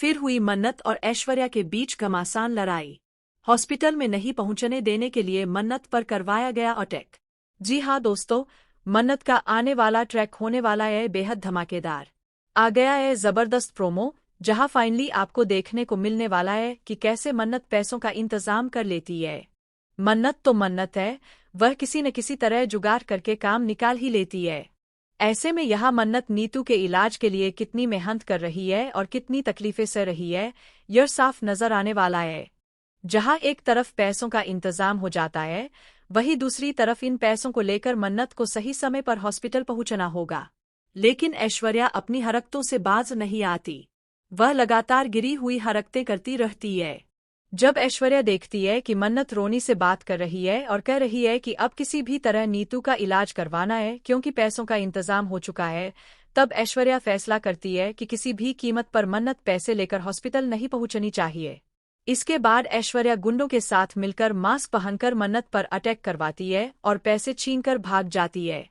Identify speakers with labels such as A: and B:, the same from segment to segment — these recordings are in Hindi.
A: फिर हुई मन्नत और ऐश्वर्या के बीच घमासान लड़ाई। हॉस्पिटल में नहीं पहुंचने देने के लिए मन्नत पर करवाया गया अटैक। जी हाँ दोस्तों, मन्नत का आने वाला ट्रैक होने वाला है बेहद धमाकेदार। आ गया है जबरदस्त प्रोमो, जहां फाइनली आपको देखने को मिलने वाला है कि कैसे मन्नत पैसों का इंतजाम कर लेती है। मन्नत तो मन्नत है, वह किसी न किसी तरह जुगाड़ करके काम निकाल ही लेती है। ऐसे में यह मन्नत नीतू के इलाज के लिए कितनी मेहनत कर रही है और कितनी तकलीफें सह रही है, यह साफ नजर आने वाला है। जहां एक तरफ पैसों का इंतजाम हो जाता है, वहीं दूसरी तरफ इन पैसों को लेकर मन्नत को सही समय पर हॉस्पिटल पहुंचना होगा। लेकिन ऐश्वर्या अपनी हरकतों से बाज नहीं आती। वह लगातार गिरी हुई हरकतें करती रहती है। जब ऐश्वर्या देखती है कि मन्नत रोनी से बात कर रही है और कह रही है कि अब किसी भी तरह नीतू का इलाज करवाना है क्योंकि पैसों का इंतजाम हो चुका है, तब ऐश्वर्या फैसला करती है कि किसी भी कीमत पर मन्नत पैसे लेकर हॉस्पिटल नहीं पहुंचनी चाहिए। इसके बाद ऐश्वर्या गुंडों के साथ मिलकर मास्क पहनकर मन्नत पर अटैक करवाती है और पैसे छीनकर भाग जाती है।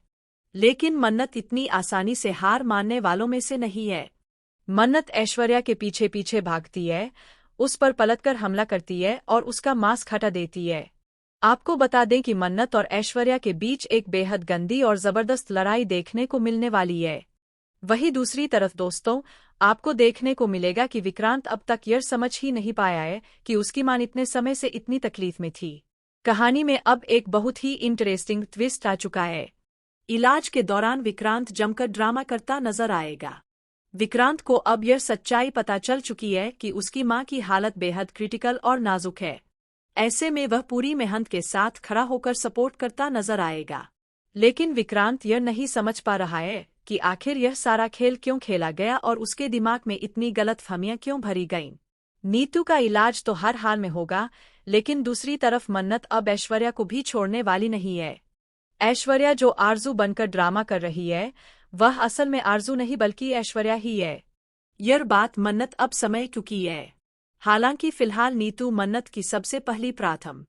A: लेकिन मन्नत इतनी आसानी से हार मानने वालों में से नहीं है। मन्नत ऐश्वर्या के पीछे पीछे भागती है, उस पर पलटकर हमला करती है और उसका मास्क हटा देती है। आपको बता दें कि मन्नत और ऐश्वर्या के बीच एक बेहद गंदी और जबरदस्त लड़ाई देखने को मिलने वाली है। वहीं दूसरी तरफ दोस्तों, आपको देखने को मिलेगा कि विक्रांत अब तक यह समझ ही नहीं पाया है कि उसकी मां इतने समय से इतनी तकलीफ में थी। कहानी में अब एक बहुत ही इंटरेस्टिंग ट्विस्ट आ चुका है। इलाज के दौरान विक्रांत जमकर ड्रामा करता नजर आएगा। विक्रांत को अब यह सच्चाई पता चल चुकी है कि उसकी मां की हालत बेहद क्रिटिकल और नाजुक है। ऐसे में वह पूरी मेहनत के साथ खड़ा होकर सपोर्ट करता नजर आएगा। लेकिन विक्रांत यह नहीं समझ पा रहा है कि आखिर यह सारा खेल क्यों खेला गया और उसके दिमाग में इतनी गलतफहमियां क्यों भरी गईं। नीतू का इलाज तो हर हाल में होगा, लेकिन दूसरी तरफ मन्नत अब ऐश्वर्या को भी छोड़ने वाली नहीं है। ऐश्वर्या जो आरजू बनकर ड्रामा कर रही है, वह असल में आरजू नहीं बल्कि ऐश्वर्या ही है। यह बात मन्नत अब समझ चुकी है। हालांकि फिलहाल नीतू मन्नत की सबसे पहली प्राथम